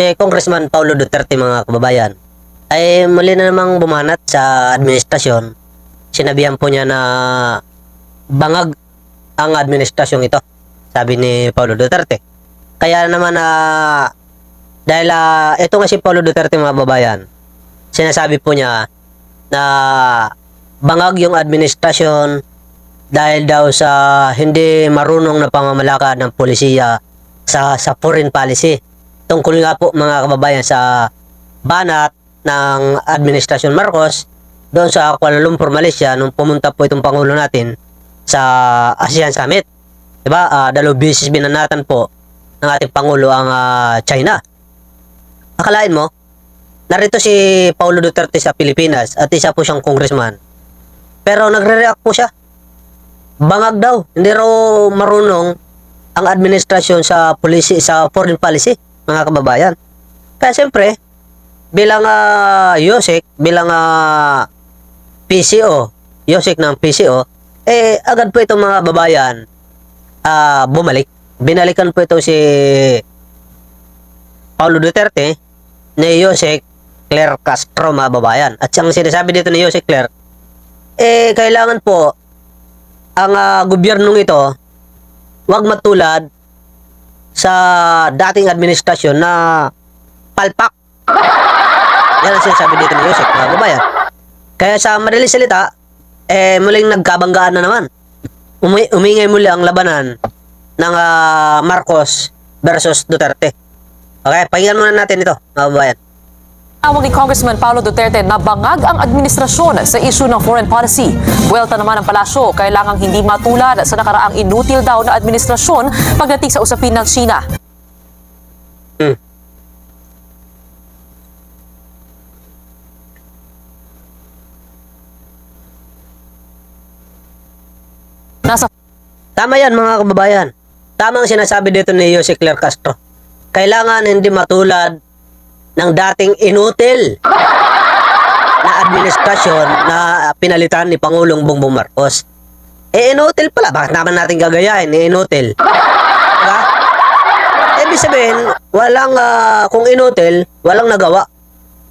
Si Congressman Paulo Duterte, mga kababayan, ay muli na namang bumanat sa administrasyon. Sinabihan po niya na bangag ang administrasyong ito, sabi ni Paulo Duterte. Kaya naman dahil ito nga si Paulo Duterte, mga kababayan, sinasabi po niya na bangag yung administrasyon dahil daw sa hindi marunong na pamamalakad ng polisiya sa foreign policy. Tungkol nga po, mga kababayan, sa banat ng administrasyon Marcos doon sa Kuala Lumpur, Malaysia, nung pumunta po itong Pangulo natin sa ASEAN Summit. Diba? Dalawang beses binanatan po ng ating Pangulo ang China. Akalain mo, narito si Paulo Duterte sa Pilipinas at isa po siyang congressman. Pero nagre-react po siya. Bangag daw. Hindi raw marunong ang administrasyon sa foreign policy, mga kababayan. Kaya siyempre, bilang Yosek, bilang PCO, Yosek ng PCO, agad po itong mga kababayan bumalik. Binalikan po ito si Paulo Duterte ni Yosek Claire Castro, mga kababayan. At siyang sinasabi dito ni Yosek Claire, kailangan po ang gobyernong ito wag matulad sa dating administrasyon na palpak. Yan ang sinasabi dito ni Yosek, mga kababayan. Kaya sa madaling salita, muling nagkabanggaan na naman. Umingay muli ang labanan ng Marcos versus Duterte. Okay, pakinggan muna natin ito, mga kababayan. Tawag ni Congressman Paulo Duterte na bangag ang administrasyon sa issue ng foreign policy. Buwelta naman ng palasyo, kailangang hindi matulad sa nakaraang inutil daw na administrasyon pagdating sa usapin ng China. Tama yan, mga kababayan. Tama ang sinasabi dito ni Jose Claire Castro. Kailangan hindi matulad ng dating inutil na administrasyon na pinalitan ni Pangulong Bongbong Marcos. Inutil pala. Bakit naman natin gagayahin? Inutil. Diba? Ibig sabihin, kung inutil, walang nagawa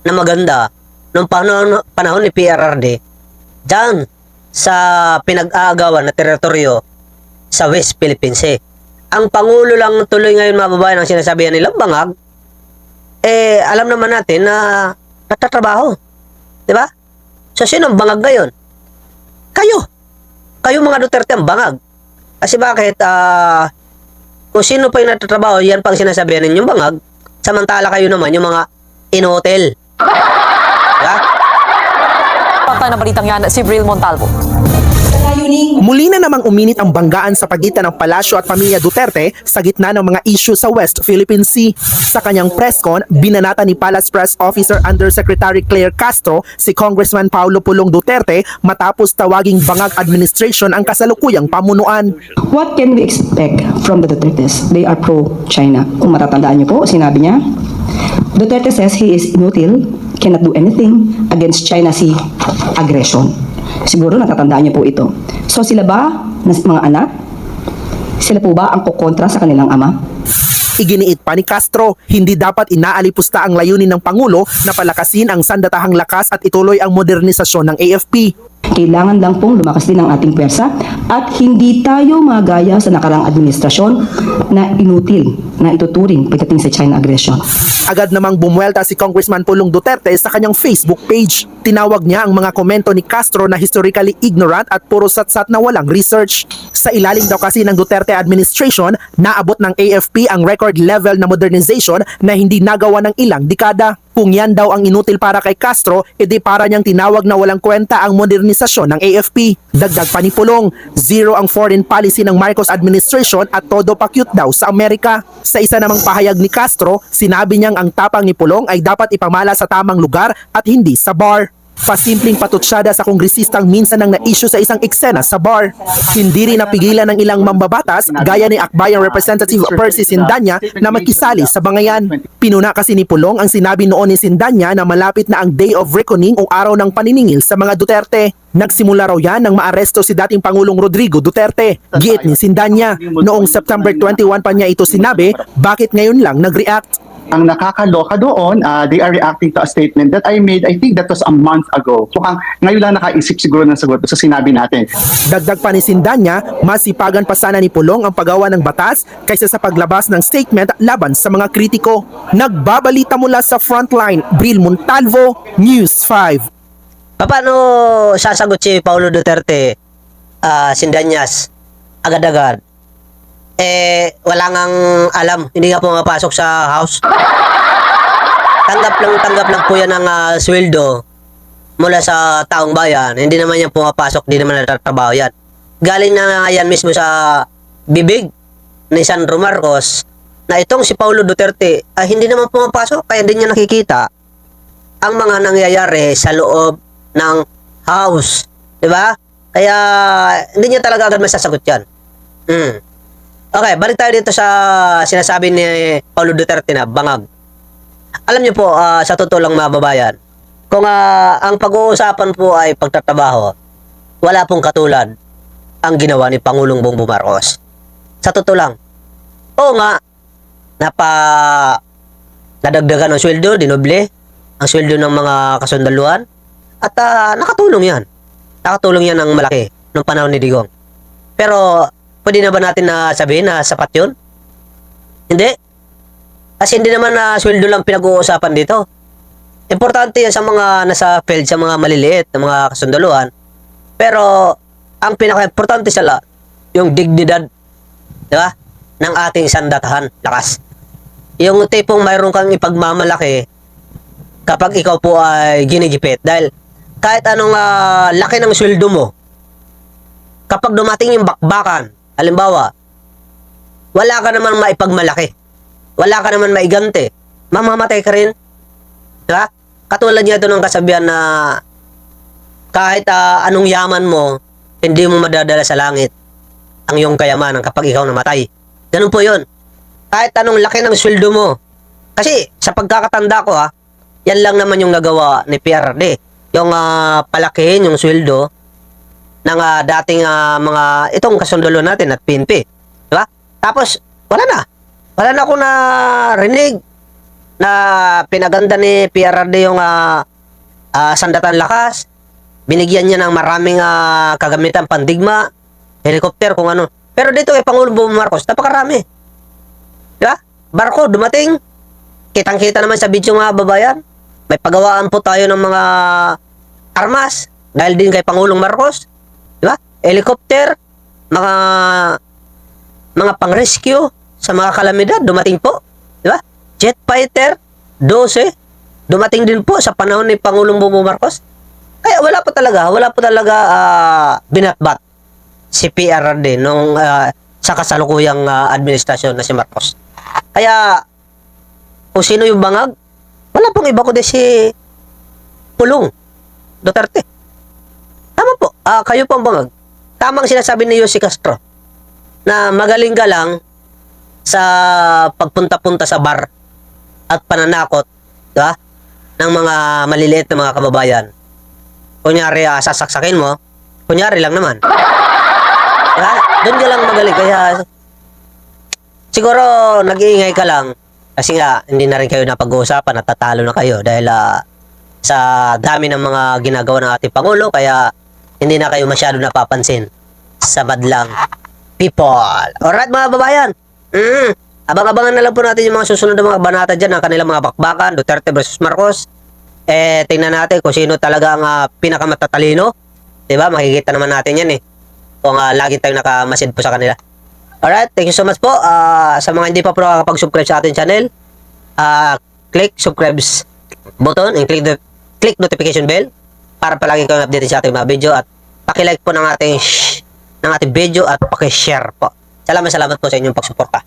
na maganda nung panahon ni PRRD dyan sa pinag-aagawan na teritoryo sa West Philippine Sea. Ang Pangulo lang tuloy ngayon, mga babayan, ang sinasabihan nilang bangag, alam naman natin na natatrabaho. Diba? So, sino ang bangag ngayon? Kayo. Kayo, mga Duterte, ang bangag. Kasi bakit, kung sino pa yung natatrabaho, yan pang sinasabihan ninyong bangag, samantala kayo naman yung mga in-hotel. Diba? Patay na balitang yan, si Bril Montalvo. Muli na namang uminit ang banggaan sa pagitan ng palasyo at pamilya Duterte sa gitna ng mga issue sa West Philippine Sea. Sa kanyang presscon, binanata ni Palace Press Officer Undersecretary Claire Castro si Congressman Paulo Pulong Duterte matapos tawaging bangag administration ang kasalukuyang pamunuan. What can we expect from the Dutertes? They are pro-China. Kung matatandaan niyo po, sinabi niya, Duterte says he is inutil, cannot do anything against China Sea aggression. Siguro natatandaan niyo po ito. So sila ba, mga anak, sila po ba ang kukontra sa kanilang ama? Iginiit pa ni Castro, hindi dapat inaalipusta ang layunin ng Pangulo na palakasin ang sandatahang lakas at ituloy ang modernisasyon ng AFP. Kailangan lang pong lumakas din ang ating pwersa at hindi tayo magaya sa nakarang administrasyon na inutil, na ituturing pagdating sa China aggression. Agad namang bumuelta si Congressman Pulong Duterte sa kanyang Facebook page. Tinawag niya ang mga komento ni Castro na historically ignorant at puro satsat na walang research. Sa ilalim daw kasi ng Duterte administration, naabot ng AFP ang record level na modernization na hindi nagawa ng ilang dekada. Kung yan daw ang inutil para kay Castro, edi para niyang tinawag na walang kwenta ang modernisasyon ng AFP. Dagdag pa ni Pulong, zero ang foreign policy ng Marcos administration at todo pakyut daw sa Amerika. Sa isa namang pahayag ni Castro, sinabi niyang ang tapang ni Pulong ay dapat ipamala sa tamang lugar at hindi sa bar. Pasimpleng patutsyada sa kongresistang minsan nang na-issue sa isang eksena sa bar. Hindi rin napigilan ng ilang mambabatas gaya ni Akbayang Representative Percy Sindanya na makisali sa bangayan. Pinuna kasi ni Pulong ang sinabi noon ni Sindanya na malapit na ang Day of Reckoning o araw ng paniningil sa mga Duterte. Nagsimula raw yan nang maaresto si dating Pangulong Rodrigo Duterte. Giit ni Sindanya, noong September 21 pa niya ito sinabi, bakit ngayon lang nag-react? Ang nakakaloka doon, they are reacting to a statement that I made, I think that was a month ago. Mukhang ngayon lang nakaisip siguro ng sagot sa sinabi natin. Dagdag pa ni Sindanya, masipagan pa sana ni Pulong ang paggawa ng batas kaysa sa paglabas ng statement laban sa mga kritiko. Nagbabalita mula sa Frontline, Bril Montalvo, News 5. Paano sasagot si Paulo Duterte, Sindanyas, agad-agad? Wala ngang alam, hindi nga pumapasok sa house. Tanggap lang po yan ng sweldo mula sa taong bayan. Hindi naman yan pumapasok, hindi naman natatrabaho yan. Galing na nga yan mismo sa bibig ni Sandro Marcos na itong si Paulo Duterte ay hindi naman pumapasok, kaya hindi niya nakikita ang mga nangyayari sa loob ng house. Diba? Kaya hindi niya talaga agad masasagot yan. Okay, balik tayo dito sa sinasabi ni Paulo Duterte na bangag. Alam niyo po, sa totoo lang mga babayan, kung ang pag-uusapan po ay pagtatrabaho, wala pong katulad ang ginawa ni Pangulong Bongbong Marcos. Sa totoo lang. Oo nga, nadagdagan ang sweldo, dinoble ang sweldo ng mga kasundaluhan, at nakatulong yan. Nakatulong yan ng malaki nung panahon ni Digong. Pero pwede na ba natin na sabihin na sapat yun? Hindi. Kasi hindi naman na sweldo lang pinag-uusapan dito. Importante yan sa mga nasa field, sa mga maliliit, na mga kasundaluhan. Pero ang pinaka-importante sa lahat, yung dignidad, di ba? Ng ating sandatahan, lakas. Yung tipong mayroon kang ipagmamalaki kapag ikaw po ay ginigipit. Dahil kahit anong laki ng sweldo mo, kapag dumating yung bakbakan, halimbawa, wala ka naman maipagmalaki. Wala ka naman maigante. Mamamatay ka rin. Diba? Katulad niya ito ng kasabihan na kahit anong yaman mo, hindi mo madadala sa langit ang iyong kayamanan kapag ikaw namatay. Ganun po yun. Kahit anong laki ng sweldo mo. Kasi sa pagkakatanda ko yan lang naman yung nagawa ni PRD. Yung palakihin yung sweldo ng dating mga itong kasundulo natin at PNP. Diba? Tapos, wala na. Wala na akong narinig na pinaganda ni PRD yung sandatan lakas. Binigyan niya ng maraming kagamitan pandigma, helicopter, kung ano. Pero dito kay Pangulong Bongbong Marcos, napakarami. Diba? Barko, dumating. Kitang-kita naman sa video mga babayan. May pagawaan po tayo ng mga armas dahil din kay Pangulong Marcos. Diba? Helicopter, mga pang-rescue sa mga kalamidad, dumating po. Diba? Jet fighter, 12, dumating din po sa panahon ni Pangulong Bongbong Marcos. Kaya wala po talaga binatbat si PRD nung sa kasalukuyang administrasyon na si Marcos. Kaya kung sino yung bangag, wala pong iba kundi si Pulong Duterte. Tama po, kayo po ang bangag. Tamang sinasabi ni Yossi Castro na magaling ka lang sa pagpunta-punta sa bar at pananakot, diba? Ng mga maliliit na mga kababayan. Kunyari, sasaksakin mo, kunyari lang naman. Diba? Doon ka lang magaling. Kaya siguro nag-iingay ka lang kasi nga hindi na rin kayo napag-uusapan at tatalo na kayo dahil sa dami ng mga ginagawa ng ating Pangulo, kaya hindi na kayo masyado napapansin sa madlang people. Alright mga babayan, abang-abangan na lang po natin yung mga susunod na mga banata dyan ng kanilang mga bakbakan, Duterte versus Marcos. Tingnan natin kung sino talaga ang pinakamatatalino. Diba? Makikita naman natin yan kung lagi tayong nakamasid po sa kanila. Alright, thank you so much po. Sa mga hindi pa po nakakapag-subscribe sa ating channel, click subscribe button and click notification bell para palagi kayong update sa ating mga video, at paki-like po ng ating video at paki-share po. Salamat po sa inyong pagsuporta.